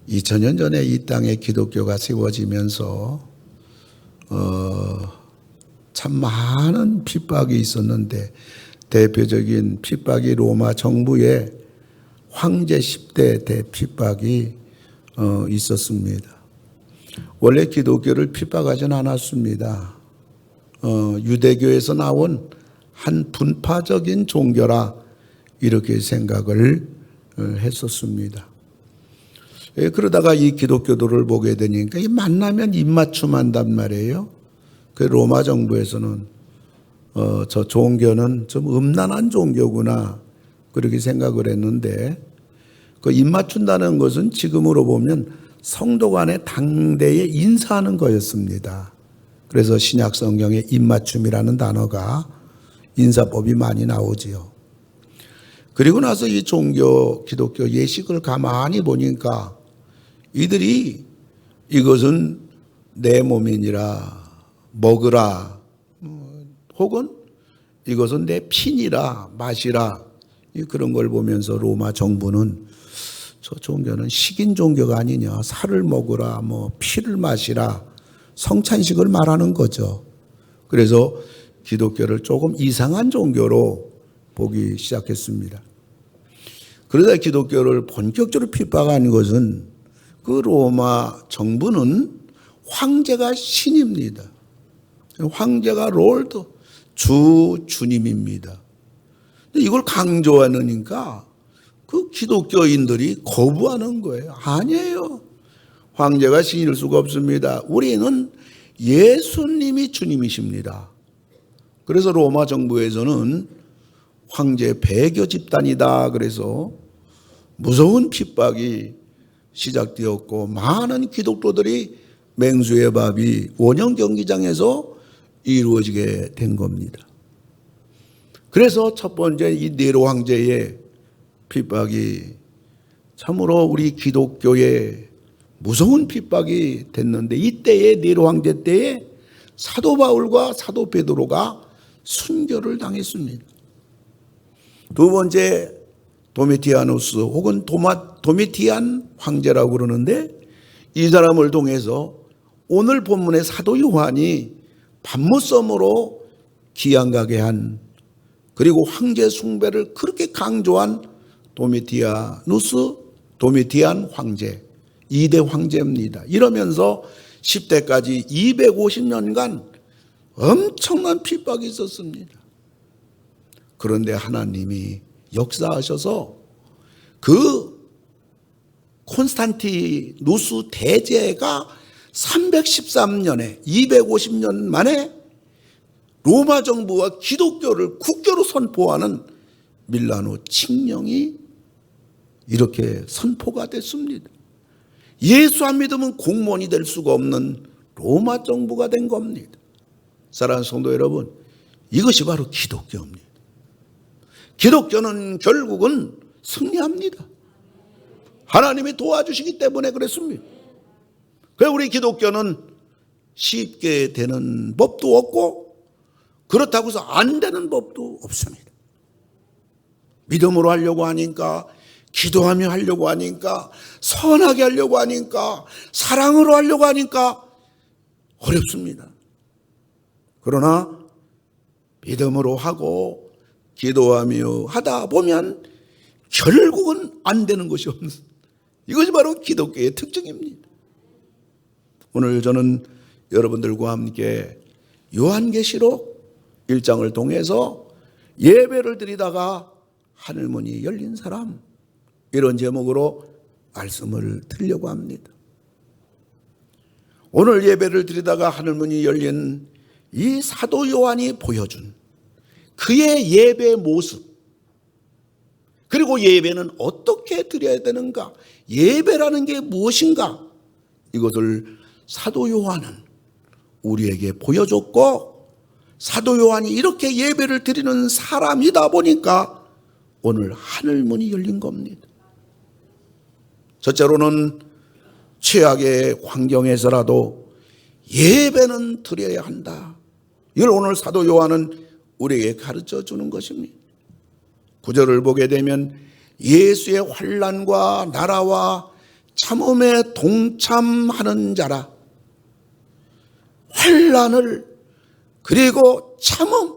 2000년 전에 이 땅에 기독교가 세워지면서 참 많은 핍박이 있었는데 대표적인 핍박이 로마 정부의 황제 10대 대핍박이 있었습니다. 원래 기독교를 핍박하진 않았습니다. 유대교에서 나온 한 분파적인 종교라 이렇게 생각을 했었습니다. 그러다가 이 기독교도를 보게 되니까 만나면 입맞춤한단 말이에요. 그 로마 정부에서는 저 종교는 좀 음란한 종교구나 그렇게 생각을 했는데, 그 입맞춘다는 것은 지금으로 보면 성도 간에 당대에 인사하는 거였습니다. 그래서 신약 성경에 입맞춤이라는 단어가 인사법이 많이 나오지요. 그리고 나서 이 종교 기독교 예식을 가만히 보니까 이들이 이것은 내 몸이니라 먹으라, 혹은 이것은 내 피니라 마시라, 그런 걸 보면서 로마 정부는 저 종교는 식인 종교가 아니냐, 살을 먹으라, 피를 마시라, 성찬식을 말하는 거죠. 그래서 기독교를 조금 이상한 종교로 보기 시작했습니다. 그러다 기독교를 본격적으로 핍박한 것은 그 로마 정부는 황제가 신입니다. 황제가 롤드, 주님입니다. 이걸 강조하니까 그 기독교인들이 거부하는 거예요. 아니에요. 황제가 신일 수가 없습니다. 우리는 예수님이 주님이십니다. 그래서 로마 정부에서는 황제 배교 집단이다 그래서 무서운 핍박이 시작되었고, 많은 기독교들이 맹수의 밥이 원형 경기장에서 이루어지게 된 겁니다. 그래서 첫 번째 이 네로 황제의 핍박이 참으로 우리 기독교의 무서운 핍박이 됐는데, 이때의 네로 황제 때에 사도 바울과 사도 베드로가 순교를 당했습니다. 두 번째 도미티아누스 혹은 도미티안 황제라고 그러는데, 이 사람을 통해서 오늘 본문의 사도 요한이 밤무섬으로 기양가게 한, 그리고 황제 숭배를 그렇게 강조한 도미티안 황제, 2대 황제입니다. 이러면서 10대까지 250년간 엄청난 핍박이 있었습니다. 그런데 하나님이 역사하셔서 그 콘스탄티누스 대제가 313년에 250년 만에 로마 정부와 기독교를 국교로 선포하는 밀라노 칙령이 이렇게 선포가 됐습니다. 예수 안 믿으면 공무원이 될 수가 없는 로마 정부가 된 겁니다. 사랑하는 성도 여러분, 이것이 바로 기독교입니다. 기독교는 결국은 승리합니다. 하나님이 도와주시기 때문에 그랬습니다. 그래서 우리 기독교는 쉽게 되는 법도 없고, 그렇다고 해서 안 되는 법도 없습니다. 믿음으로 하려고 하니까, 기도하며 하려고 하니까, 선하게 하려고 하니까, 사랑으로 하려고 하니까 어렵습니다. 그러나 믿음으로 하고 기도하며 하다 보면 결국은 안 되는 것이 없는, 이것이 바로 기독교의 특징입니다. 오늘 저는 여러분들과 함께 요한계시록 1장을 통해서 예배를 드리다가 하늘문이 열린 사람, 이런 제목으로 말씀을 드리려고 합니다. 오늘 예배를 드리다가 하늘문이 열린 이 사도 요한이 보여준 그의 예배 모습, 그리고 예배는 어떻게 드려야 되는가, 예배라는 게 무엇인가, 이것을 사도 요한은 우리에게 보여줬고, 사도 요한이 이렇게 예배를 드리는 사람이다 보니까 오늘 하늘문이 열린 겁니다. 첫째로는 최악의 환경에서라도 예배는 드려야 한다. 이걸 오늘 사도 요한은 우리에게 가르쳐 주는 것입니다. 9절을 보게 되면 예수의 환난과 나라와 참음에 동참하는 자라. 환난을 그리고 참음,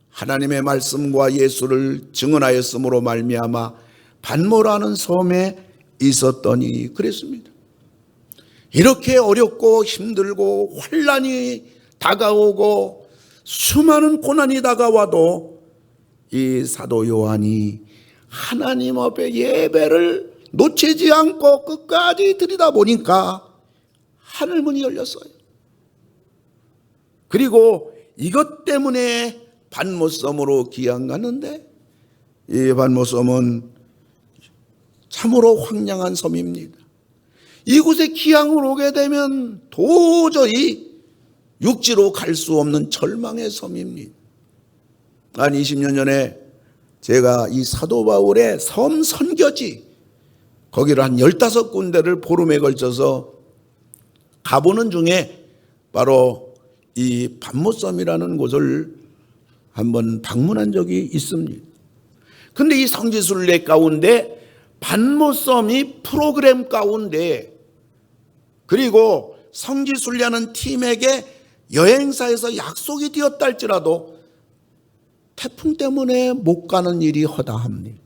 하나님의 말씀과 예수를 증언하였으므로 말미암아 반모라는 섬에 있었더니 그랬습니다. 이렇게 어렵고 힘들고 환난이 다가오고 수많은 고난이 다가와도 이 사도 요한이 하나님 앞에 예배를 놓치지 않고 끝까지 드리다 보니까 하늘문이 열렸어요. 그리고 이것 때문에 반모섬으로 귀양 갔는데, 이 반모섬은 참으로 황량한 섬입니다. 이곳에 귀양을 오게 되면 도저히 육지로 갈 수 없는 절망의 섬입니다. 한 20년 전에 제가 이 사도 바울의 섬 선교지, 거기를 한 15군데를 보름에 걸쳐서 가보는 중에 바로 이 반모섬이라는 곳을 한번 방문한 적이 있습니다. 근데 이 성지순례 가운데 반모섬이 프로그램 가운데, 그리고 성지순례하는 팀에게 여행사에서 약속이 되었다 할지라도 태풍 때문에 못 가는 일이 허다합니다.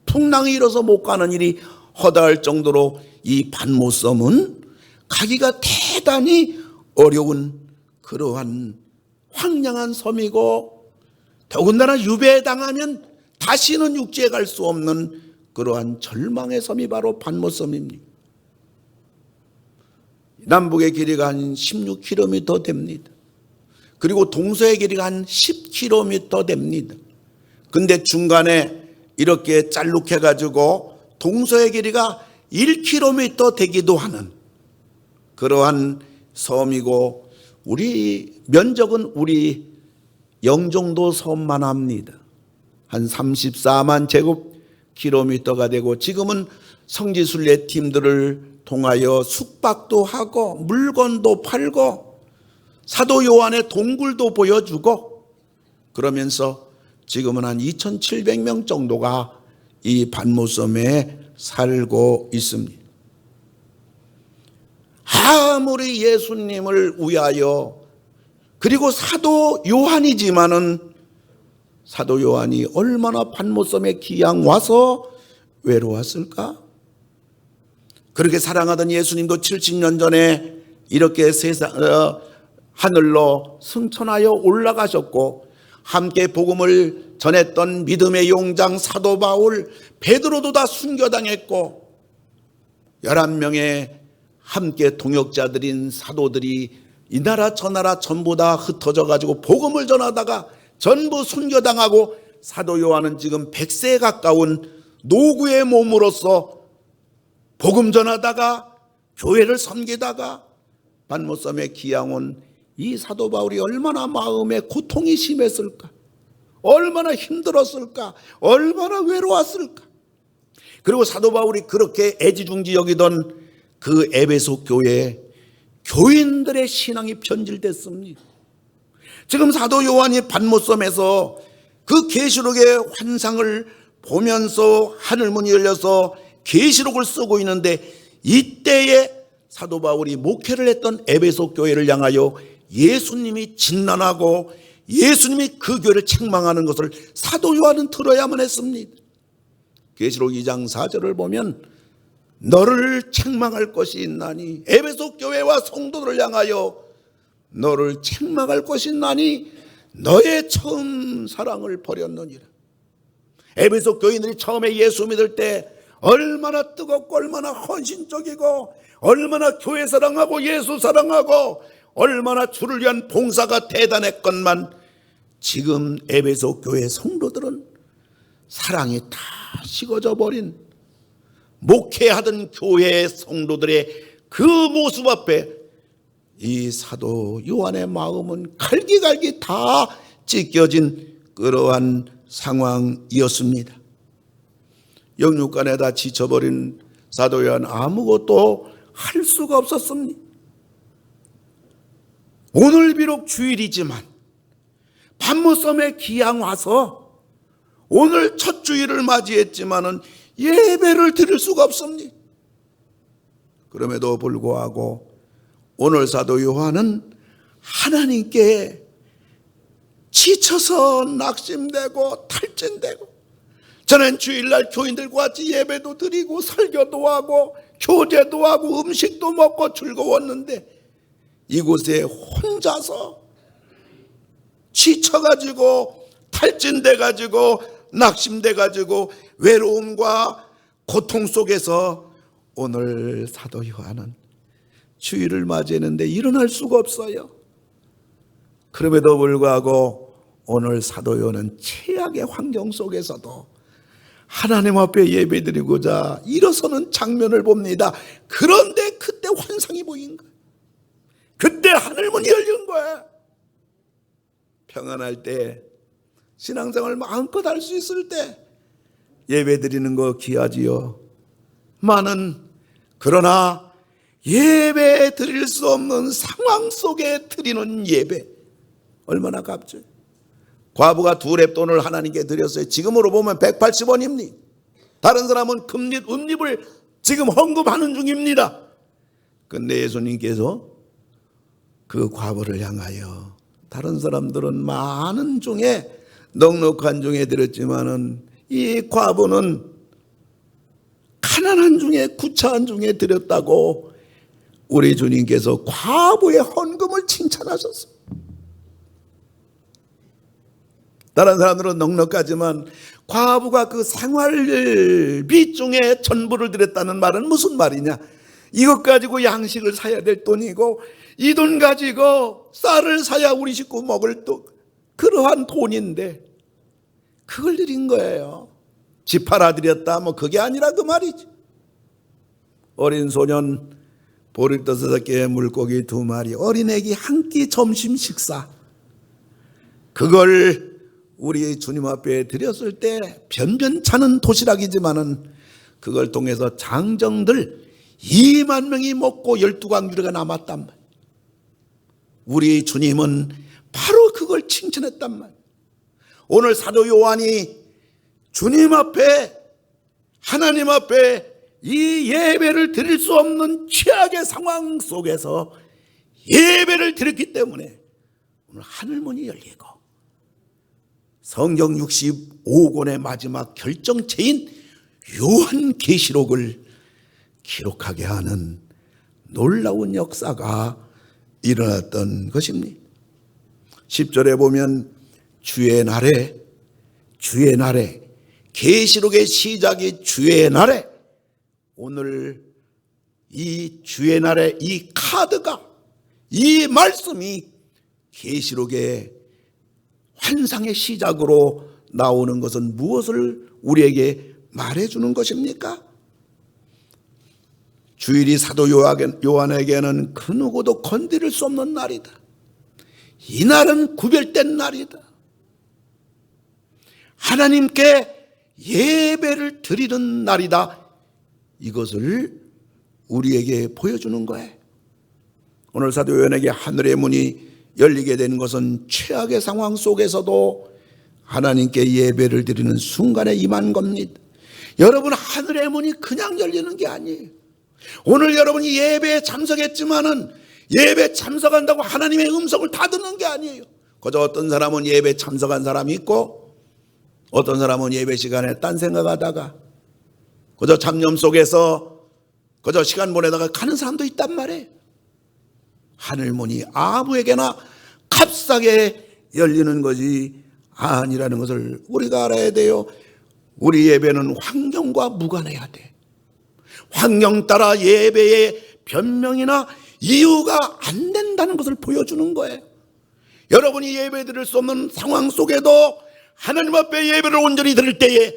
풍랑이 일어서 못 가는 일이 허다할 정도로 이 반모섬은 가기가 대단히 어려운 그러한 황량한 섬이고, 더군다나 유배당하면 다시는 육지에 갈 수 없는 그러한 절망의 섬이 바로 반모섬입니다. 남북의 길이가 한 16km 됩니다. 그리고 동서의 길이가 한 10km 됩니다. 근데 중간에 이렇게 짤룩해가지고 동서의 길이가 1km 되기도 하는 그러한 섬이고, 우리 면적은 우리 영종도 섬만 합니다. 한 34만 제곱킬로미터가 되고, 지금은 성지순례 팀들을 통하여 숙박도 하고 물건도 팔고 사도 요한의 동굴도 보여주고, 그러면서 지금은 한 2,700명 정도가 이 반모섬에 살고 있습니다. 아무리 예수님을 위하여, 그리고 사도 요한이지만은 사도 요한이 얼마나 반모섬에 귀양 와서 외로웠을까? 그렇게 사랑하던 예수님도 70년 전에 이렇게 하늘로 승천하여 올라가셨고, 함께 복음을 전했던 믿음의 용장 사도 바울, 베드로도 다 순교당했고, 11명의 함께 동역자들인 사도들이 이 나라 저 나라 전부 다 흩어져 가지고 복음을 전하다가 전부 순교당하고, 사도 요한은 지금 100세에 가까운 노구의 몸으로서 복음 전하다가 교회를 섬기다가 반모섬에 귀양 온 이 사도 바울이 얼마나 마음에 고통이 심했을까, 얼마나 힘들었을까, 얼마나 외로웠을까. 그리고 사도 바울이 그렇게 애지중지 여기던 그 에베소 교회에 교인들의 신앙이 변질됐습니다. 지금 사도 요한이 반모섬에서 그 계시록의 환상을 보면서 하늘문이 열려서 계시록을 쓰고 있는데, 이때에 사도 바울이 목회를 했던 에베소 교회를 향하여 예수님이 진난하고 예수님이 그 교회를 책망하는 것을 사도 요한은 들어야만 했습니다. 계시록 2장 4절을 보면 너를 책망할 것이 있나니, 에베소 교회와 성도들을 향하여 너를 책망할 것이 있나니 너의 처음 사랑을 버렸느니라. 에베소 교인들이 처음에 예수 믿을 때 얼마나 뜨겁고 얼마나 헌신적이고 얼마나 교회 사랑하고 예수 사랑하고 얼마나 주를 위한 봉사가 대단했건만, 지금 에베소 교회 성도들은 사랑이 다 식어져 버린, 목회하던 교회의 성도들의 그 모습 앞에 이 사도 요한의 마음은 갈기갈기 다 찢겨진 그러한 상황이었습니다. 영육간에 다 지쳐버린 사도 요한, 아무것도 할 수가 없었습니다. 오늘 비록 주일이지만 반모섬에 귀양 와서 오늘 첫 주일을 맞이했지만은 예배를 드릴 수가 없습니다. 그럼에도 불구하고 오늘 사도 요한은 하나님께 지쳐서 낙심되고 탈진되고, 저는 주일날 교인들과 같이 예배도 드리고 설교도 하고 교제도 하고 음식도 먹고 즐거웠는데 이곳에 혼자서 지쳐가지고 탈진돼가지고 낙심돼가지고 외로움과 고통 속에서 오늘 사도 요한은 주일을 맞이했는데 일어날 수가 없어요. 그럼에도 불구하고 오늘 사도 요한은 최악의 환경 속에서도 하나님 앞에 예배드리고자 일어서는 장면을 봅니다. 그런데 그때 환상이 보인 거예요. 그때 하늘문이 열린 거예요. 평안할 때, 신앙생활 마음껏 할 수 있을 때 예배드리는 거 귀하지요. 그러나 예배 드릴 수 없는 상황 속에 드리는 예배 얼마나 값져요. 과부가 2렙돈을 하나님께 드렸어요. 지금으로 보면 180원입니다. 다른 사람은 금릿, 은립을 지금 헌금하는 중입니다. 근데 예수님께서 그 과부를 향하여, 다른 사람들은 많은 중에 넉넉한 중에 드렸지만은 이 과부는 가난한 중에 구차한 중에 드렸다고 우리 주님께서 과부의 헌금을 칭찬하셨어요. 다른 사람들은 넉넉하지만 과부가 그 생활비 중에 전부를 드렸다는 말은 무슨 말이냐? 이것 가지고 양식을 사야 될 돈이고 이 돈 가지고 쌀을 사야 우리 식구 먹을 또 그러한 돈인데 그걸 드린 거예요. 집 팔아 드렸다 뭐 그게 아니라 그 말이지. 어린 소년 보리떡 6개 물고기 2마리 어린애기 한 끼 점심 식사, 그걸 우리 주님 앞에 드렸을 때 변변찮은 도시락이지만은 그걸 통해서 장정들 2만 명이 먹고 12광주리가 남았단 말이에요. 우리 주님은 바로 그걸 칭찬했단 말이에요. 오늘 사도 요한이 주님 앞에, 하나님 앞에 이 예배를 드릴 수 없는 최악의 상황 속에서 예배를 드렸기 때문에 오늘 하늘문이 열리고 성경 65권의 마지막 결정체인 요한계시록을 기록하게 하는 놀라운 역사가 일어났던 것입니다. 10절에 보면 주의 날에, 계시록의 시작이 주의 날에, 오늘 이 주의 날에 이 카드가, 이 말씀이 계시록의 환상의 시작으로 나오는 것은 무엇을 우리에게 말해주는 것입니까? 주일이 사도 요한에게는 그 누구도 건드릴 수 없는 날이다. 이 날은 구별된 날이다. 하나님께 예배를 드리는 날이다. 이것을 우리에게 보여주는 거예요. 오늘 사도 요한에게 하늘의 문이 열리게 되는 것은 최악의 상황 속에서도 하나님께 예배를 드리는 순간에 임한 겁니다. 여러분, 하늘의 문이 그냥 열리는 게 아니에요. 오늘 여러분이 예배에 참석했지만은 예배 참석한다고 하나님의 음성을 다 듣는 게 아니에요. 그저 어떤 사람은 예배 참석한 사람이 있고 어떤 사람은 예배 시간에 딴 생각하다가 그저 잡념 속에서 그저 시간 보내다가 가는 사람도 있단 말이에요. 하늘문이 아무에게나 값싸게 열리는 것이 아니라는 것을 우리가 알아야 돼요. 우리 예배는 환경과 무관해야 돼. 환경 따라 예배의 변명이나 이유가 안 된다는 것을 보여주는 거예요. 여러분이 예배 드릴 수 없는 상황 속에도 하나님 앞에 예배를 온전히 드릴 때에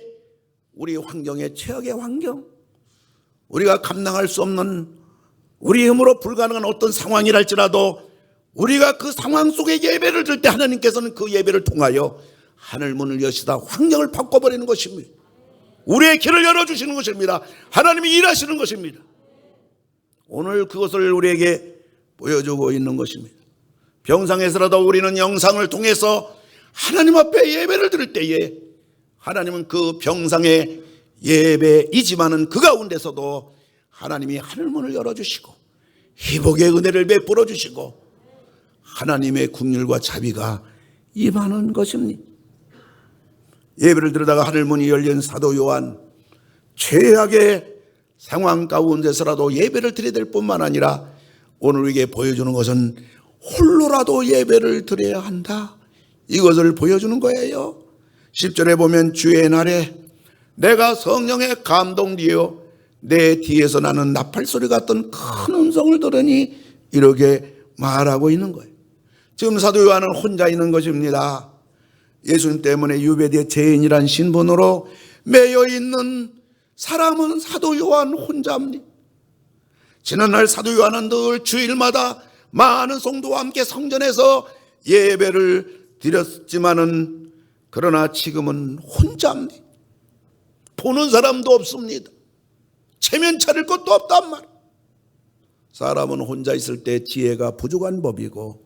우리 환경의 최악의 환경, 우리가 감당할 수 없는 우리 힘으로 불가능한 어떤 상황이랄지라도 우리가 그 상황 속에 예배를 드릴 때 하나님께서는 그 예배를 통하여 하늘문을 여시다 환경을 바꿔버리는 것입니다. 우리의 길을 열어주시는 것입니다. 하나님이 일하시는 것입니다. 오늘 그것을 우리에게 보여주고 있는 것입니다. 병상에서라도 우리는 영상을 통해서 하나님 앞에 예배를 드릴 때에 하나님은 그 병상의 예배이지만은 그 가운데서도 하나님이 하늘문을 열어주시고 회복의 은혜를 베풀어 주시고 하나님의 긍휼과 자비가 임하는 것입니다. 예배를 드리다가 하늘문이 열린 사도 요한, 최악의 상황 가운데서라도 예배를 드려야 될 뿐만 아니라 오늘 우리에게 보여주는 것은 홀로라도 예배를 드려야 한다, 이것을 보여주는 거예요. 10절에 보면 주의 날에 내가 성령에 감동되어 내 뒤에서 나는 나팔소리 같은 큰 음성을 들으니, 이렇게 말하고 있는 거예요. 지금 사도 요한은 혼자 있는 것입니다. 예수님 때문에 유배대 죄인이란 신분으로 매여 있는 사람은 사도 요한 혼자입니다. 지난날 사도 요한은 늘 주일마다 많은 성도와 함께 성전에서 예배를 드렸지만은 그러나 지금은 혼자입니다. 보는 사람도 없습니다. 체면 차릴 것도 없단 말이에요. 사람은 혼자 있을 때 지혜가 부족한 법이고,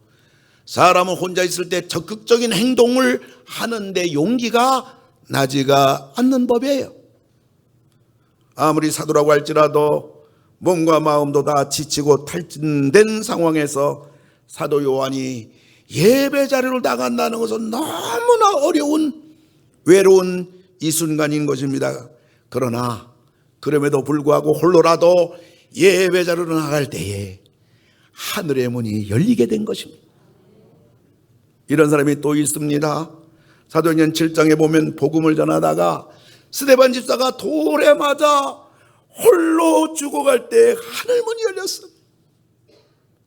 사람은 혼자 있을 때 적극적인 행동을 하는데 용기가 나지가 않는 법이에요. 아무리 사도라고 할지라도 몸과 마음도 다 지치고 탈진된 상황에서 사도 요한이 예배 자리를 나간다는 것은 너무나 어려운, 외로운 이 순간인 것입니다. 그러나 그럼에도 불구하고 홀로라도 예배 자리로 나갈 때에 하늘의 문이 열리게 된 것입니다. 이런 사람이 또 있습니다. 사도행전 7장에 보면 복음을 전하다가 스데반 집사가 돌에 맞아 홀로 죽어갈 때 하늘문이 열렸어요.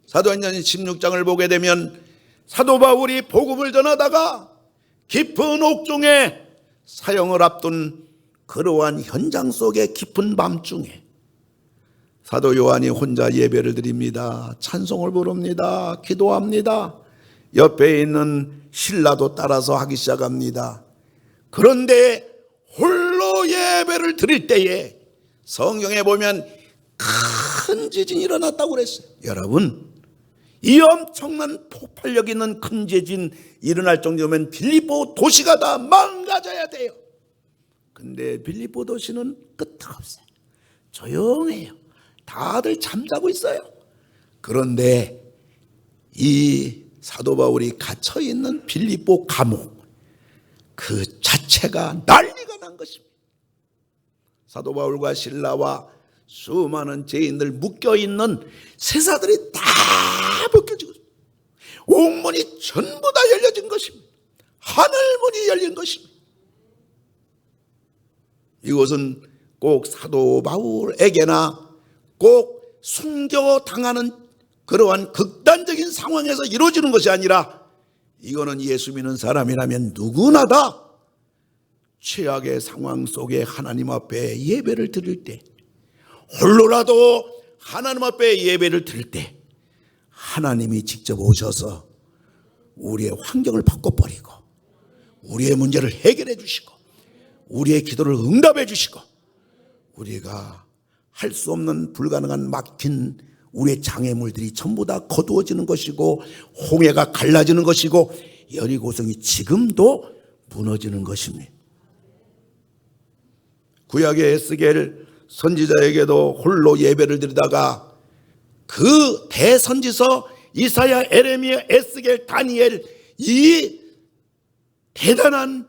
사도행전 16장을 보게 되면 사도 바울이 복음을 전하다가 깊은 옥중에 사형을 앞둔 그러한 현장 속의 깊은 밤중에 사도 요한이 혼자 예배를 드립니다. 찬송을 부릅니다. 기도합니다. 옆에 있는 신라도 따라서 하기 시작합니다. 그런데 홀로 예배를 드릴 때에 성경에 보면 큰 지진이 일어났다고 그랬어요. 여러분, 이 엄청난 폭발력 있는 큰 지진 일어날 정도면 빌립보 도시가 다 망가져야 돼요. 근데 빌립보 도시는 끄떡 없어요. 조용해요. 다들 잠자고 있어요. 그런데 이 사도 바울이 갇혀있는 빌립보 감옥 그 자체가 난리가 난 것입니다. 사도 바울과 신라와 수많은 죄인들 묶여있는 세사들이 다 벗겨지고 옥문이 전부 다 열려진 것입니다. 하늘문이 열린 것입니다. 이것은 꼭 사도 바울에게나 꼭 순교당하는 그러한 극단적인 상황에서 이루어지는 것이 아니라, 이거는 예수 믿는 사람이라면 누구나 다 최악의 상황 속에 하나님 앞에 예배를 드릴 때, 홀로라도 하나님 앞에 예배를 드릴 때 하나님이 직접 오셔서 우리의 환경을 바꿔버리고 우리의 문제를 해결해 주시고 우리의 기도를 응답해 주시고 우리가 할 수 없는 불가능한 막힌 우리의 장애물들이 전부 다 거두어지는 것이고 홍해가 갈라지는 것이고 여리고성이 지금도 무너지는 것입니다. 구약의 에스겔 선지자에게도 홀로 예배를 드리다가 그 대선지서 이사야, 에레미야, 에스겔, 다니엘, 이 대단한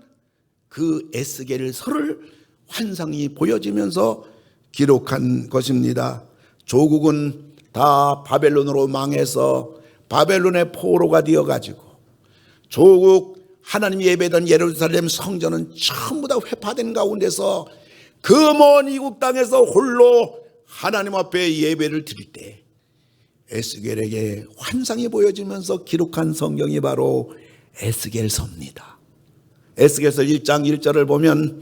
그 에스겔서를 환상이 보여지면서 기록한 것입니다. 조국은 다 바벨론으로 망해서 바벨론의 포로가 되어가지고 조국 하나님이 예배던 예루살렘 성전은 전부 다 회파된 가운데서 그 먼 이국 땅에서 홀로 하나님 앞에 예배를 드릴 때 에스겔에게 환상이 보여지면서 기록한 성경이 바로 에스겔서입니다. 에스겔서 1장 1절을 보면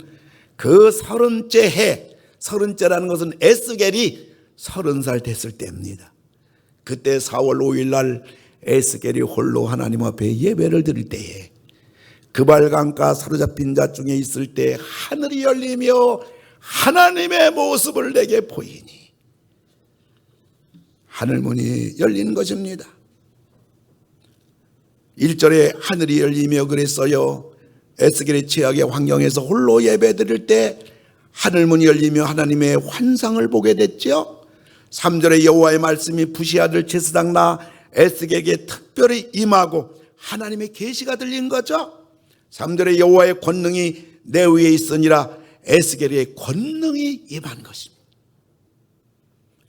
그 30째 해, 30째라는 것은 에스겔이 30살 됐을 때입니다. 그때 4월 5일 날 에스겔이 홀로 하나님 앞에 예배를 드릴 때에 그발강가 사로잡힌 자 중에 있을 때 하늘이 열리며 하나님의 모습을 내게 보이니 하늘문이 열린 것입니다. 1절에 하늘이 열리며 그랬어요. 에스겔이 최악의 환경에서 홀로 예배 드릴 때 하늘문이 열리며 하나님의 환상을 보게 됐죠. 3절에 여호와의 말씀이 부시 아들 제사장 나 에스겔에게 특별히 임하고 하나님의 계시가 들린 거죠. 3절에 여호와의 권능이 내 위에 있으니라 에스겔에게 권능이 임한 것입니다.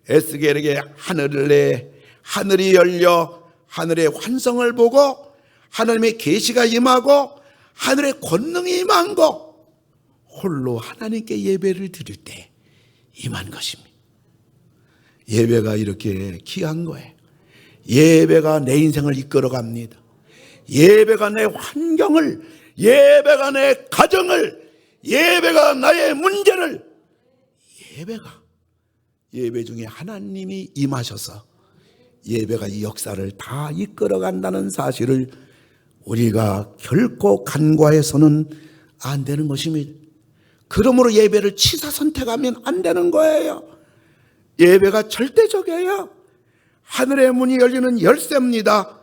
에스겔에게 하늘이 열려 하늘의 환성을 보고 하나님의 계시가 임하고 하늘의 권능이 임한 거, 홀로 하나님께 예배를 드릴 때 임한 것입니다. 예배가 이렇게 귀한 거예요. 예배가 내 인생을 이끌어 갑니다. 예배가 내 환경을, 예배가 내 가정을, 예배가 나의 문제를, 예배 중에 하나님이 임하셔서 예배가 이 역사를 다 이끌어 간다는 사실을 우리가 결코 간과해서는 안 되는 것입니다. 그러므로 예배를 취사 선택하면 안 되는 거예요. 예배가 절대적이에요. 하늘의 문이 열리는 열쇠입니다.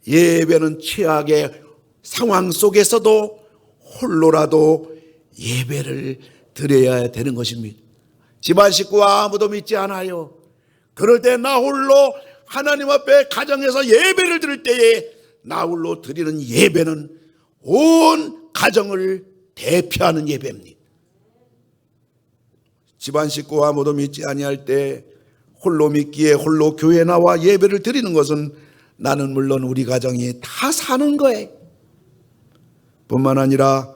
예배는 최악의 상황 속에서도 홀로라도 예배를 드려야 되는 것입니다. 집안 식구와 아무도 믿지 않아요. 그럴 때 나 홀로 하나님 앞에 가정에서 예배를 드릴 때에 나 홀로 드리는 예배는 온 가정을 대표하는 예배입니다. 집안 식구와 아무도 믿지 아니할 때 홀로 믿기에 홀로 교회에 나와 예배를 드리는 것은 나는 물론 우리 가정이 다 사는 거예요. 뿐만 아니라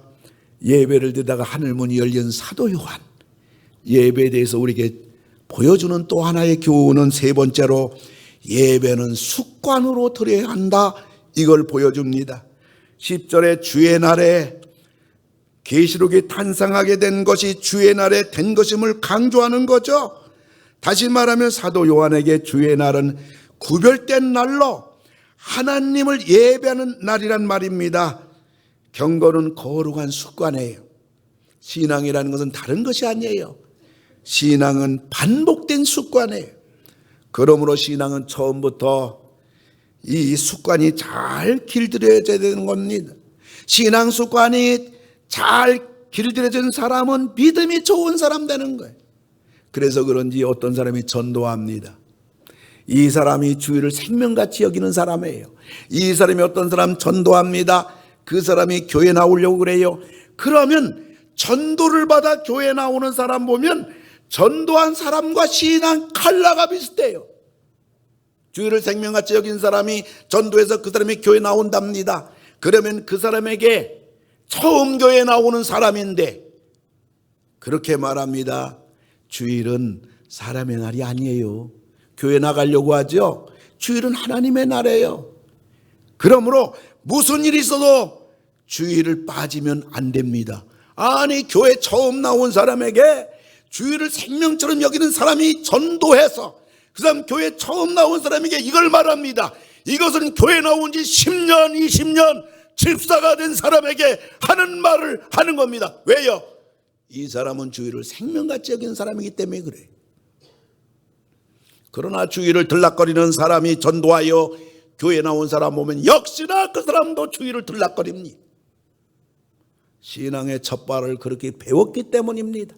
예배를 드다가 하늘문이 열린 사도 요한, 예배에 대해서 우리에게 보여주는 또 하나의 교훈은 세 번째로 예배는 습관으로 드려야 한다, 이걸 보여줍니다. 10절에 주의 날에 계시록이 탄생하게 된 것이 주의 날에 된 것임을 강조하는 거죠. 다시 말하면 사도 요한에게 주의 날은 구별된 날로 하나님을 예배하는 날이란 말입니다. 경건은 거룩한 습관이에요. 신앙이라는 것은 다른 것이 아니에요. 신앙은 반복된 습관이에요. 그러므로 신앙은 처음부터 이 습관이 잘 길들여져야 되는 겁니다. 신앙 습관이 잘 길들여진 사람은 믿음이 좋은 사람 되는 거예요. 그래서 그런지 어떤 사람이 전도합니다. 이 사람이 주의를 생명같이 여기는 사람이에요. 이 사람이 어떤 사람 전도합니다. 그 사람이 교회 나오려고 그래요. 그러면 전도를 받아 교회 나오는 사람 보면 전도한 사람과 신앙 컬러가 비슷해요. 주의를 생명같이 여긴 사람이 전도해서 그 사람이 교회 나온답니다. 그러면 그 사람에게 처음 교회 나오는 사람인데 그렇게 말합니다. 주일은 사람의 날이 아니에요. 교회 나가려고 하죠. 주일은 하나님의 날이에요. 그러므로 무슨 일이 있어도 주일을 빠지면 안 됩니다. 아니, 교회 처음 나온 사람에게 주일을 생명처럼 여기는 사람이 전도해서 그 사람 교회 처음 나온 사람에게 이걸 말합니다. 이것은 교회 나온 지 10년, 20년 집사가 된 사람에게 하는 말을 하는 겁니다. 왜요? 이 사람은 주일을 생명같이 여기는 사람이기 때문에 그래요. 그러나 주일을 들락거리는 사람이 전도하여 교회 나온 사람 보면 역시나 그 사람도 주일을 들락거립니다. 신앙의 첫 발을 그렇게 배웠기 때문입니다.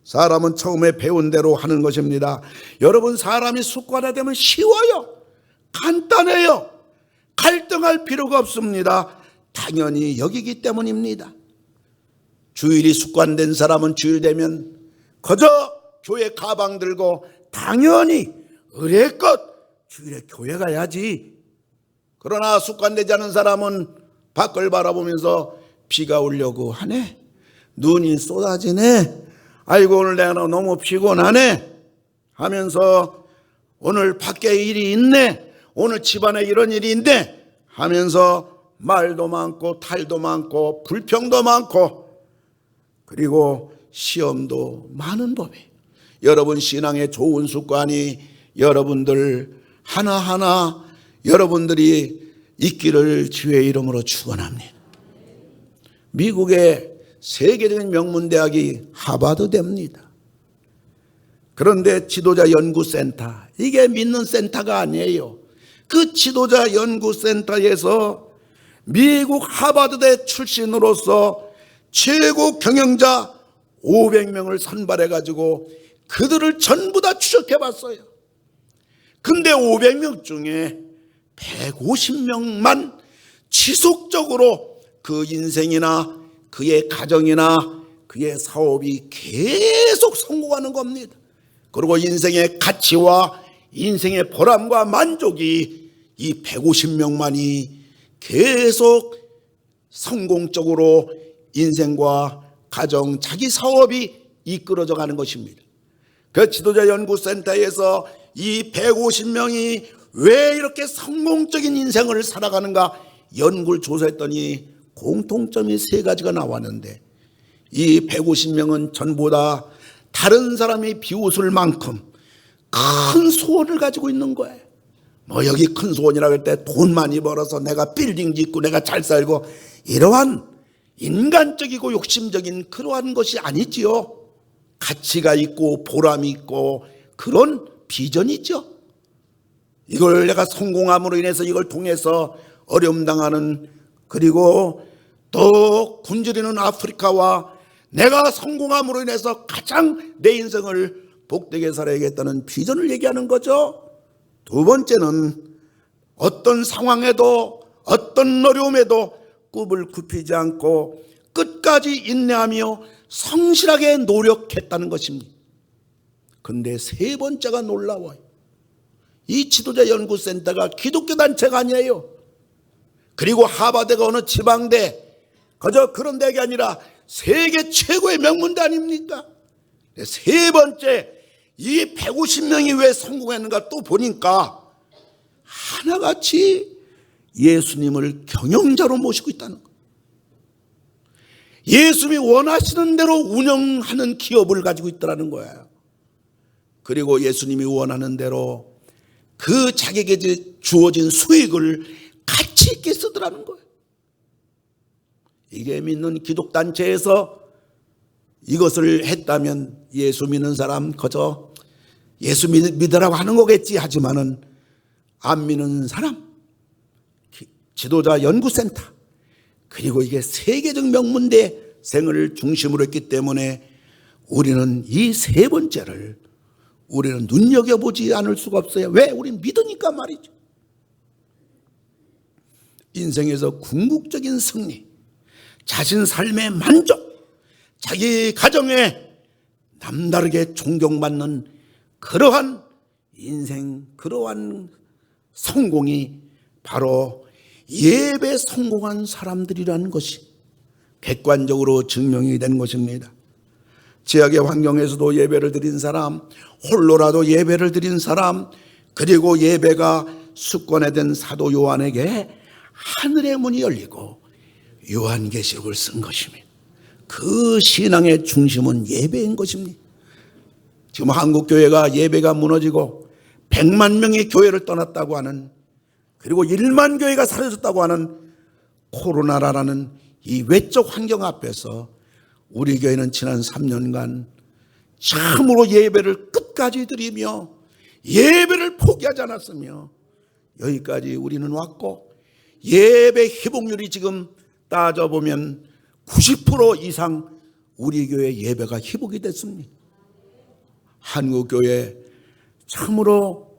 사람은 처음에 배운 대로 하는 것입니다. 여러분, 사람이 습관화되면 쉬워요. 간단해요. 갈등할 필요가 없습니다. 당연히 여기기 때문입니다. 주일이 습관된 사람은 주일 되면 거저 교회 가방 들고 당연히 의례껏 주일에 교회 가야지. 그러나 습관되지 않은 사람은 밖을 바라보면서 비가 오려고 하네, 눈이 쏟아지네, 아이고 오늘 내가 너무 피곤하네 하면서 오늘 밖에 일이 있네, 오늘 집안에 이런 일이 있네 하면서 말도 많고 탈도 많고 불평도 많고 그리고 시험도 많은 법이에요. 여러분 신앙의 좋은 습관이 여러분들 하나하나 여러분들이 있기를 주의 이름으로 축원합니다. 미국의 세계적인 명문대학이 하버드대입니다. 그런데 지도자 연구센터, 이게 믿는 센터가 아니에요. 그 지도자 연구센터에서 미국 하버드대 출신으로서 최고 경영자 500명을 선발해가지고 그들을 전부 다 추적해 봤어요. 근데 500명 중에 150명만 지속적으로 그 인생이나 그의 가정이나 그의 사업이 계속 성공하는 겁니다. 그리고 인생의 가치와 인생의 보람과 만족이 이 150명만이 계속 성공적으로 인생과 가정, 자기 사업이 이끌어져 가는 것입니다. 그 지도자 연구센터에서 이 150명이 왜 이렇게 성공적인 인생을 살아가는가 연구를 조사했더니 공통점이 3가지가 나왔는데, 이 150명은 전부 다 다른 사람이 비웃을 만큼 큰 소원을 가지고 있는 거예요. 뭐 여기 큰 소원이라고 할 때 돈 많이 벌어서 내가 빌딩 짓고 내가 잘 살고 이러한 인간적이고 욕심적인 그러한 것이 아니지요. 가치가 있고 보람이 있고 그런 비전이 있죠. 이걸 내가 성공함으로 인해서 이걸 통해서 어려움 당하는, 그리고 또 굶주리는 아프리카와 내가 성공함으로 인해서 가장 내 인생을 복되게 살아야겠다는 비전을 얘기하는 거죠. 2번째는 어떤 상황에도 어떤 어려움에도 꿈을 굽히지 않고 끝까지 인내하며 성실하게 노력했다는 것입니다. 근데 3번째가 놀라워요. 이 지도자 연구센터가 기독교 단체가 아니에요. 그리고 하버드가 어느 지방대, 그저 그런 데가 아니라 세계 최고의 명문대 아닙니까? 3번째, 이 150명이 왜 성공했는가 또 보니까 하나같이 예수님을 경영자로 모시고 있다는 거예요. 예수님이 원하시는 대로 운영하는 기업을 가지고 있더라는 거예요. 그리고 예수님이 원하는 대로 그 자기에게 주어진 수익을 가치 있게 쓰더라는 거예요. 이게 믿는 기독단체에서 이것을 했다면 예수 믿는 사람 그저 예수 믿으라고 하는 거겠지 하지만은 안 믿는 사람, 지도자 연구센터, 그리고 이게 세계적 명문대 생을 중심으로 했기 때문에 우리는 이 3번째를 우리는 눈여겨보지 않을 수가 없어요. 왜? 우리는 믿으니까 말이죠. 인생에서 궁극적인 승리, 자신 삶의 만족, 자기 가정에 남다르게 존경받는 그러한 인생, 그러한 성공이 바로 예배 성공한 사람들이라는 것이 객관적으로 증명이 된 것입니다. 제약의 환경에서도 예배를 드린 사람, 홀로라도 예배를 드린 사람, 그리고 예배가 습관화된 사도 요한에게 하늘의 문이 열리고 요한계시록을 쓴 것입니다. 그 신앙의 중심은 예배인 것입니다. 지금 한국교회가 예배가 무너지고 100만 명이 교회를 떠났다고 하는, 그리고 1만 교회가 사라졌다고 하는 코로나라는 이 외적 환경 앞에서 우리 교회는 지난 3년간 참으로 예배를 끝까지 드리며 예배를 포기하지 않았으며 여기까지 우리는 왔고, 예배 회복률이 지금 따져보면 90% 이상 우리 교회 예배가 회복이 됐습니다. 한국교회 참으로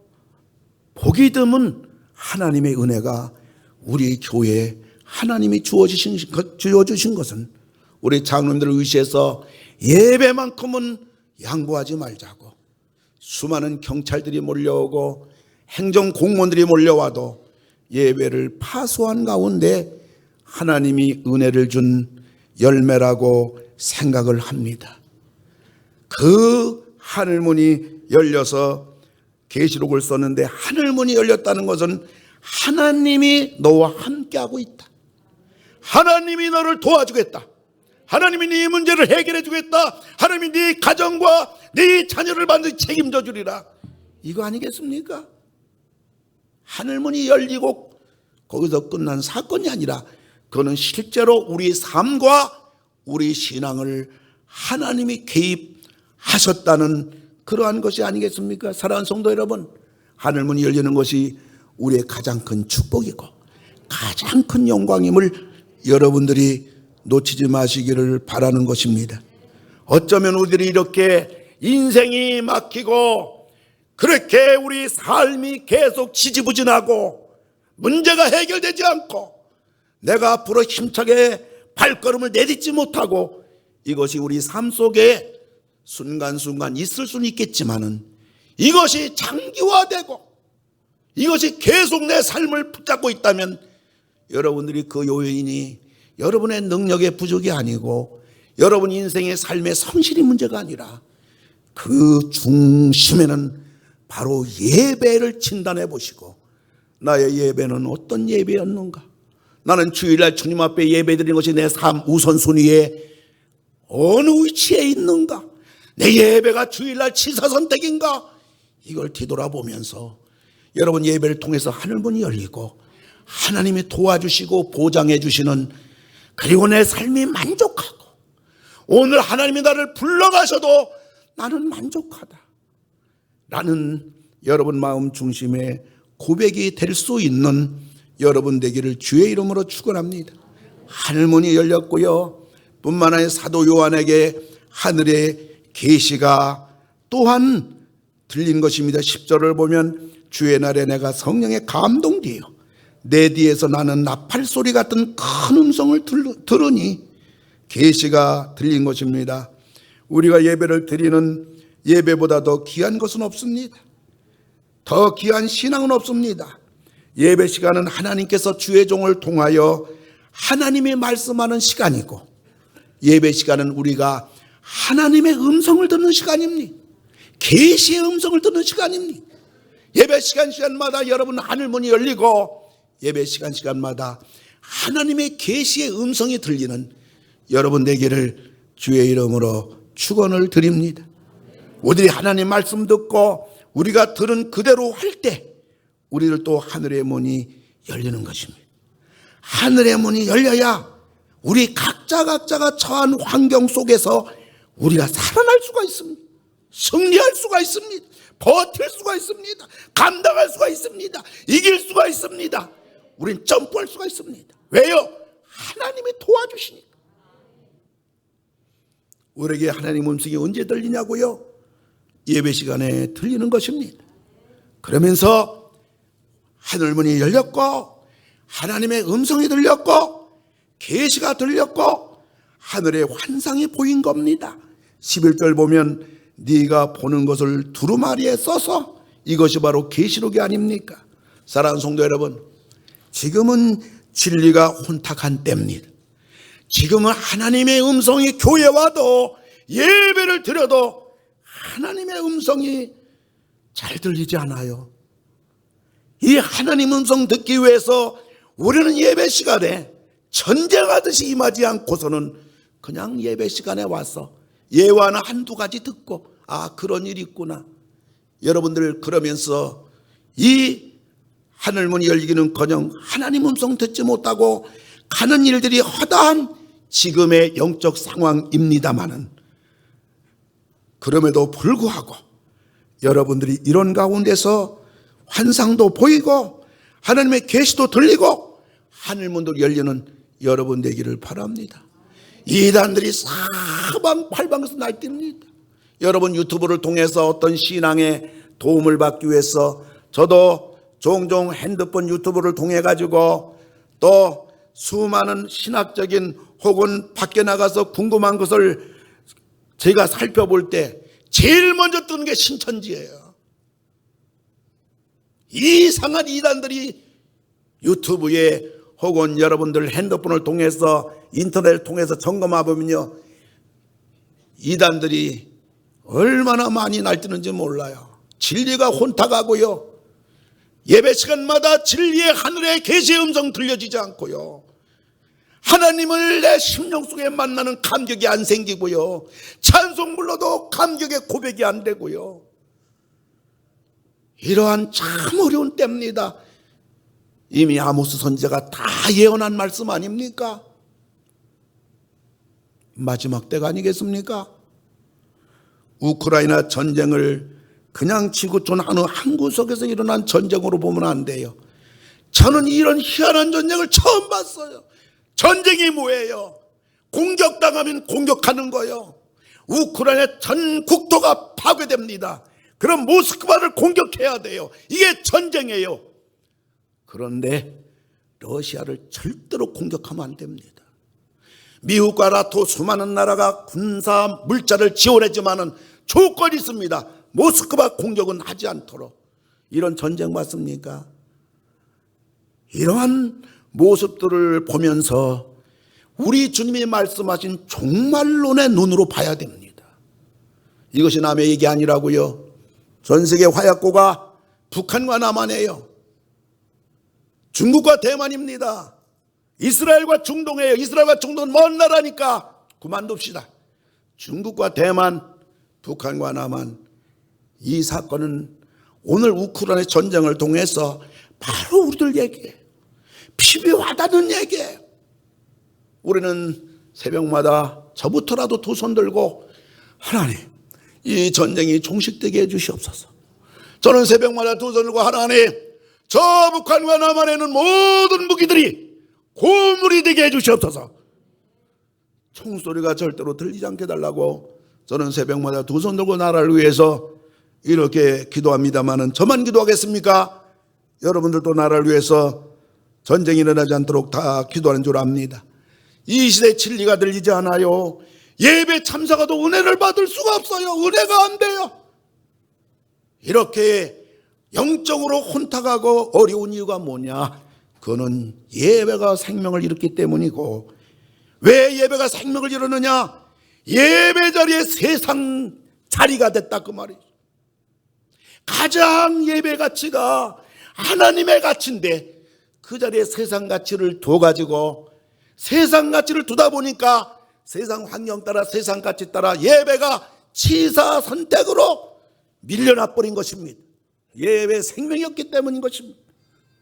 보기 드문 하나님의 은혜가 우리 교회에 하나님이 주어주신 것은 우리 장로님들을 의시해서 예배만큼은 양보하지 말자고, 수많은 경찰들이 몰려오고 행정공무원들이 몰려와도 예배를 파수한 가운데 하나님이 은혜를 준 열매라고 생각을 합니다. 그 하늘문이 열려서 계시록을 썼는데, 하늘문이 열렸다는 것은 하나님이 너와 함께하고 있다, 하나님이 너를 도와주겠다, 하나님이 네 문제를 해결해 주겠다, 하나님이 네 가정과 네 자녀를 반드시 책임져 주리라, 이거 아니겠습니까? 하늘문이 열리고 거기서 끝난 사건이 아니라 그거는 실제로 우리 삶과 우리 신앙을 하나님이 개입하셨다는 그러한 것이 아니겠습니까? 사랑하는 성도 여러분, 하늘문이 열리는 것이 우리의 가장 큰 축복이고 가장 큰 영광임을 여러분들이 놓치지 마시기를 바라는 것입니다. 어쩌면 우리들이 이렇게 인생이 막히고 그렇게 우리 삶이 계속 지지부진하고 문제가 해결되지 않고 내가 앞으로 힘차게 발걸음을 내딛지 못하고 이것이 우리 삶 속에 순간순간 있을 수는 있겠지만은 이것이 장기화되고 이것이 계속 내 삶을 붙잡고 있다면 여러분들이 그 요인이 여러분의 능력의 부족이 아니고 여러분 인생의 삶의 성실이 문제가 아니라 그 중심에는 바로 예배를 진단해 보시고 나의 예배는 어떤 예배였는가? 나는 주일날 주님 앞에 예배드리는 것이 내 삶 우선순위에 어느 위치에 있는가? 내 예배가 주일날 취사선택인가? 이걸 뒤돌아보면서 여러분 예배를 통해서 하늘문이 열리고 하나님이 도와주시고 보장해 주시는 그리고 내 삶이 만족하고 오늘 하나님이 나를 불러가셔도 나는 만족하다 라는 여러분 마음 중심의 고백이 될 수 있는 여러분 되기를 주의 이름으로 축원합니다. 하늘문이 열렸고요. 뿐만 아니라 사도 요한에게 하늘의 계시가 또한 들린 것입니다. 10절을 보면 주의 날에 내가 성령에 감동되어 내 뒤에서 나는 나팔 소리 같은 큰 음성을 들으니 계시가 들린 것입니다. 우리가 예배를 드리는 예배보다 더 귀한 것은 없습니다. 더 귀한 신앙은 없습니다. 예배 시간은 하나님께서 주의 종을 통하여 하나님이 말씀하는 시간이고 예배 시간은 우리가 하나님의 음성을 듣는 시간입니다. 계시의 음성을 듣는 시간입니다. 예배 시간마다 여러분 하늘문이 열리고 예배 시간마다 하나님의 계시의 음성이 들리는 여러분 되기를 주의 이름으로 축원을 드립니다. 우리들이 하나님 말씀 듣고 우리가 들은 그대로 할 때 우리를 또 하늘의 문이 열리는 것입니다. 하늘의 문이 열려야 우리 각자가 처한 환경 속에서 우리가 살아날 수가 있습니다. 승리할 수가 있습니다. 버틸 수가 있습니다. 감당할 수가 있습니다. 이길 수가 있습니다. 우린 점프할 수가 있습니다. 왜요? 하나님이 도와주시니까. 우리에게 하나님 음성이 언제 들리냐고요? 예배 시간에 들리는 것입니다. 그러면서 하늘문이 열렸고 하나님의 음성이 들렸고 계시가 들렸고 하늘의 환상이 보인 겁니다. 11절 보면 네가 보는 것을 두루마리에 써서 이것이 바로 계시록이 아닙니까? 사랑하는 성도 여러분, 지금은 진리가 혼탁한 때입니다. 지금은 하나님의 음성이 교회에 와도 예배를 드려도 하나님의 음성이 잘 들리지 않아요. 이 하나님 음성 듣기 위해서 우리는 예배 시간에 전쟁하듯이 임하지 않고서는 그냥 예배 시간에 와서 예화는 한두 가지 듣고 아 그런 일이 있구나. 여러분들 그러면서 이 하늘문이 열리기는커녕 하나님 음성 듣지 못하고 가는 일들이 허다한 지금의 영적 상황입니다마는 그럼에도 불구하고 여러분들이 이런 가운데서 환상도 보이고 하나님의 계시도 들리고 하늘문도 열리는 여러분 되기를 바랍니다. 이단들이 사방팔방에서 날뜁니다. 여러분 유튜브를 통해서 어떤 신앙에 도움을 받기 위해서 저도 종종 핸드폰 유튜브를 통해 가지고 또 수많은 신학적인 혹은 밖에 나가서 궁금한 것을 제가 살펴볼 때 제일 먼저 뜨는 게 신천지예요. 이상한 이단들이 유튜브에 혹은 여러분들 핸드폰을 통해서 인터넷을 통해서 점검해 보면요, 이단들이 얼마나 많이 날뛰는지 몰라요. 진리가 혼탁하고요, 예배 시간마다 진리의 하늘의 계시의 음성 들려지지 않고요, 하나님을 내 심령 속에 만나는 감격이 안 생기고요, 찬송 불러도 감격의 고백이 안 되고요. 이러한 참 어려운 때입니다. 이미 아모스 선지자가 다 예언한 말씀 아닙니까? 마지막 때가 아니겠습니까? 우크라이나 전쟁을 그냥 지구촌 어느 한 구석에서 일어난 전쟁으로 보면 안 돼요. 저는 이런 희한한 전쟁을 처음 봤어요. 전쟁이 뭐예요? 공격당하면 공격하는 거요. 우크라이나 전 국토가 파괴됩니다. 그럼 모스크바를 공격해야 돼요. 이게 전쟁이에요. 그런데 러시아를 절대로 공격하면 안 됩니다. 미국과 나토 수많은 나라가 군사 물자를 지원했지만은 조건이 있습니다. 모스크바 공격은 하지 않도록. 이런 전쟁 맞습니까? 이러한 모습들을 보면서 우리 주님이 말씀하신 종말론의 눈으로 봐야 됩니다. 이것이 남의 얘기 아니라고요. 전 세계 화약고가 북한과 남한이에요. 중국과 대만입니다. 이스라엘과 중동이에요. 이스라엘과 중동은 먼 나라니까 그만둡시다. 중국과 대만, 북한과 남한, 이 사건은 오늘 우크라이나 전쟁을 통해서 바로 우리들 얘기예요. 피부에 와닿는 얘기예요. 우리는 새벽마다 저부터라도 두 손 들고 하나님, 이 전쟁이 종식되게 해주시옵소서. 저는 새벽마다 두 손 들고 하나님, 저 북한과 남한에는 모든 무기들이 고물이 되게 해주시옵소서. 총소리가 절대로 들리지 않게 달라고 저는 새벽마다 두 손 들고 나라를 위해서 이렇게 기도합니다마는 저만 기도하겠습니까? 여러분들도 나라를 위해서 전쟁이 일어나지 않도록 다 기도하는 줄 압니다. 이 시대에 진리가 들리지 않아요. 예배 참석가도 은혜를 받을 수가 없어요. 은혜가 안 돼요. 이렇게 영적으로 혼탁하고 어려운 이유가 뭐냐? 그거는 예배가 생명을 잃었기 때문이고, 왜 예배가 생명을 잃었느냐? 예배 자리에 세상 자리가 됐다 그 말이죠. 가장 예배 가치가 하나님의 가치인데 그 자리에 세상 가치를 둬가지고 세상 가치를 두다 보니까 세상 환경 따라 세상 가치 따라 예배가 치사 선택으로 밀려나 버린 것입니다. 예배 생명이었기 때문인 것입니다.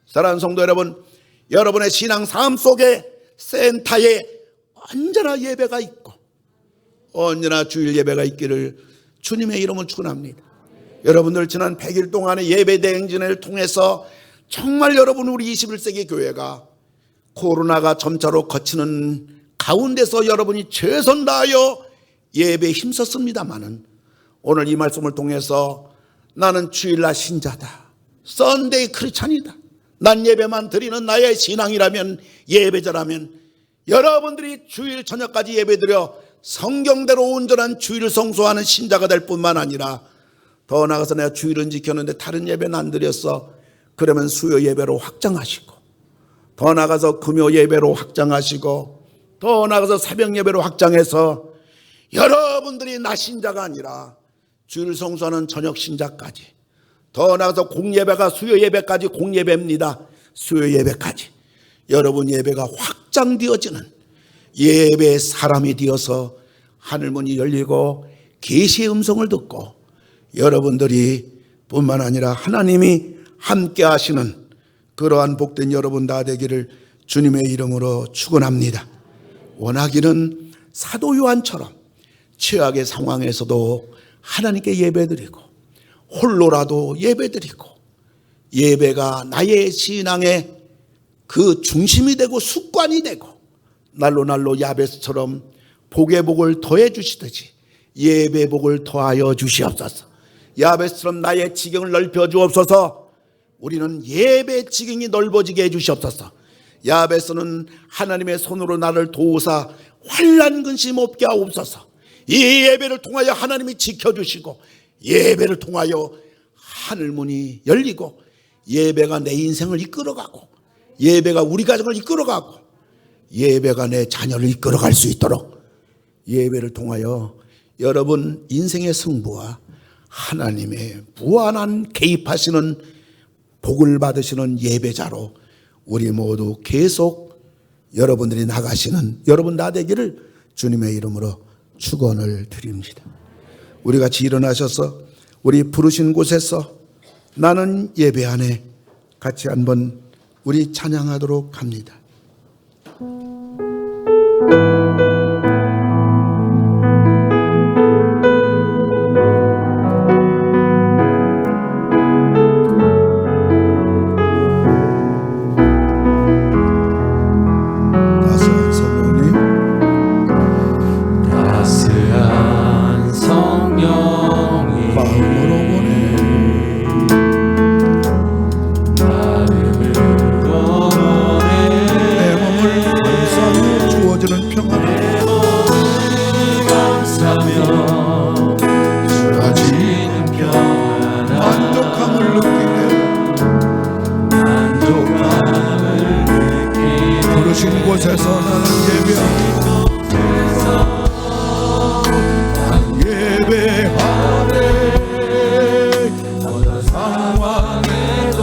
사랑하는 성도 여러분, 여러분의 신앙 삶 속에 센터에 언제나 예배가 있고 언제나 주일 예배가 있기를 주님의 이름으로 축원합니다. 여러분들 지난 100일 동안의 예배 대행진을 통해서 정말 여러분 우리 21세기 교회가 코로나가 점차로 거치는 가운데서 여러분이 최선 다하여 예배에 힘썼습니다마는 오늘 이 말씀을 통해서 나는 주일날 신자다, 썬데이 크리스찬이다, 난 예배만 드리는 나의 신앙이라면, 예배자라면 여러분들이 주일 저녁까지 예배드려 성경대로 온전한 주일을 성소하는 신자가 될 뿐만 아니라 더 나아가서 내가 주일은 지켰는데 다른 예배는 안 드렸어. 그러면 수요 예배로 확장하시고, 더 나아가서 금요 예배로 확장하시고, 더 나아가서 새벽 예배로 확장해서 여러분들이 낮 신자가 아니라 주일 성수하는 저녁 신자까지, 더 나아가서 공예배가 수요 예배까지, 공예배입니다. 수요 예배까지 여러분 예배가 확장되어지는 예배의 사람이 되어서 하늘문이 열리고 계시의 음성을 듣고 여러분들이 뿐만 아니라 하나님이 함께 하시는 그러한 복된 여러분 다 되기를 주님의 이름으로 축원합니다. 원하기는 사도 요한처럼 최악의 상황에서도 하나님께 예배드리고 홀로라도 예배드리고, 예배가 나의 신앙의 그 중심이 되고 습관이 되고 날로 날로 야베스처럼 복의 복을 더해 주시듯이 예배 복을 더하여 주시옵소서. 야베스처럼 나의 지경을 넓혀 주옵소서. 우리는 예배 지경이 넓어지게 해 주시옵소서. 야베스는 하나님의 손으로 나를 도우사 환난 근심 없게 하옵소서. 이 예배를 통하여 하나님이 지켜주시고, 예배를 통하여 하늘문이 열리고, 예배가 내 인생을 이끌어가고, 예배가 우리 가정을 이끌어가고, 예배가 내 자녀를 이끌어갈 수 있도록 예배를 통하여 여러분 인생의 승부와 하나님의 무한한 개입하시는 복을 받으시는 예배자로 우리 모두 계속 여러분들이 나가시는 여러분 다 되기를 주님의 이름으로 축원을 드립니다. 우리 같이 일어나셔서 우리 부르신 곳에서 나는 예배하네 같이 한번 우리 찬양하도록 합니다. 따스한 곳에서 나는 예배하네. 어떤 상황에도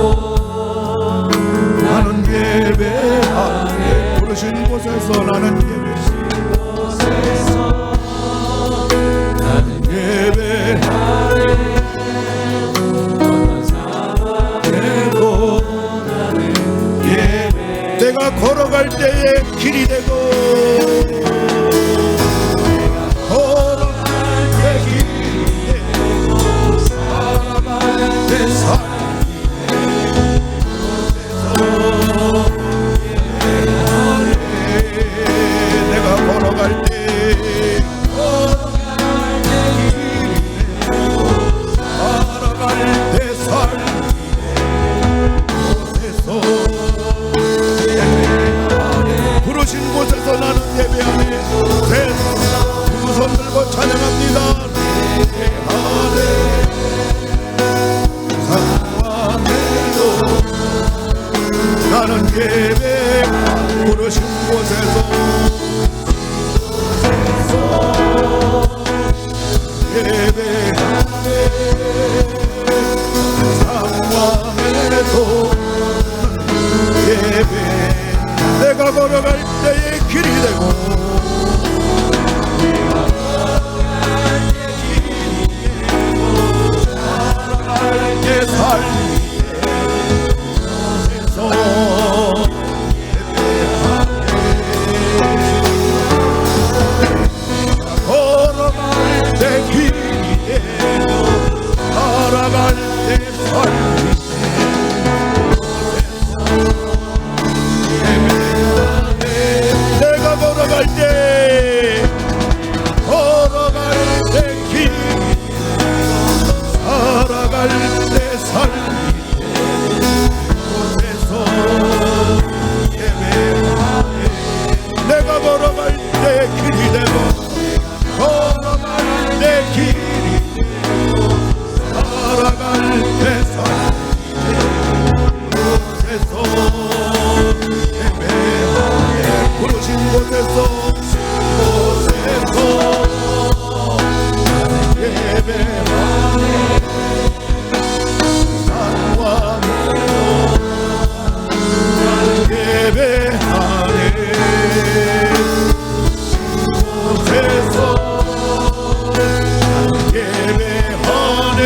나는 예배하네. 부르신 곳에서 나는 예배하네. 내가 걸어갈 때에 길이 되고 걸어갈 때 길이 되고 살아갈 때 삶이 되고 내가 걸어갈 때 살아갈 때 삶이 부르신 곳에서 나는 예배하네. 두 손 들고 찬양합니다. 예배하네. 상황에도 나는 예배. 부르신 곳에서 예배하네. 상황에도 예배. 내가 걸어갈 때의 길이 되고 살아갈 때 삶이 되어서 걸어갈 때 길이 되고 살아갈 때 삶이 걸어갈 때 길이 살아갈 때 삶이 곳에서 예배하네. 내가 걸어갈 때 길이 되고 걸어갈 때 길이 되고 살아갈 때 삶이 곳에서 부르신 곳에서 예배하네. 상황에도 예배하네. 곳에서 예배하네.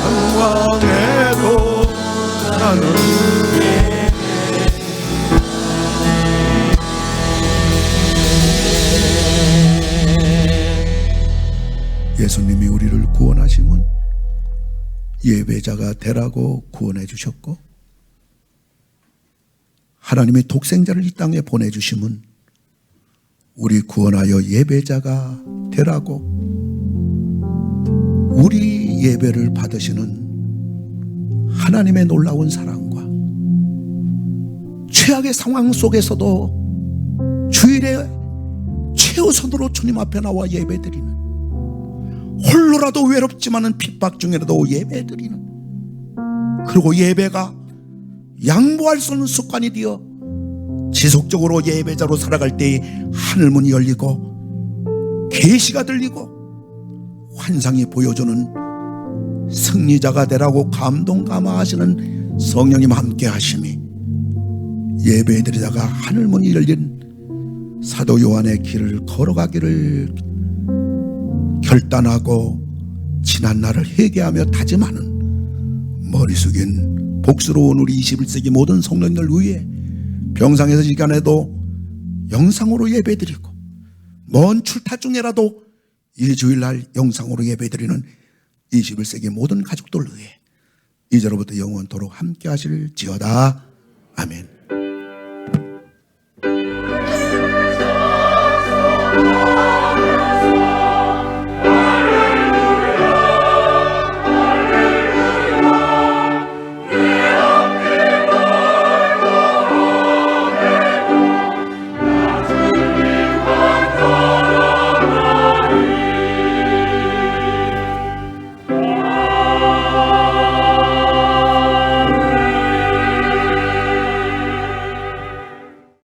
상황에도 나는 예수님이 우리를 구원하심은 예배자가 되라고 구원해 주셨고, 하나님의 독생자를 이 땅에 보내주심은 우리 구원하여 예배자가 되라고, 우리 예배를 받으시는 하나님의 놀라운 사랑과 최악의 상황 속에서도 주일에 최우선으로 주님 앞에 나와 예배드리는, 홀로라도 외롭지만은 핍박 중에라도 예배드리는, 그리고 예배가 양보할 수 없는 습관이 되어 지속적으로 예배자로 살아갈 때에 하늘문이 열리고 계시가 들리고 환상이 보여주는 승리자가 되라고 감동감화하시는 성령님 함께 하심이 예배드리다가 하늘문이 열린 사도 요한의 길을 걸어가기를 결단하고 지난 날을 회개하며 다짐하는 머리 숙인 복스러운 우리 21세기 모든 성령님을 위해 병상에서 시간에도 영상으로 예배드리고 먼 출타 중에라도 이 주일날 영상으로 예배드리는 21세기 모든 가족들을 위해 이제로부터 영원토록 함께 하실지어다. 아멘.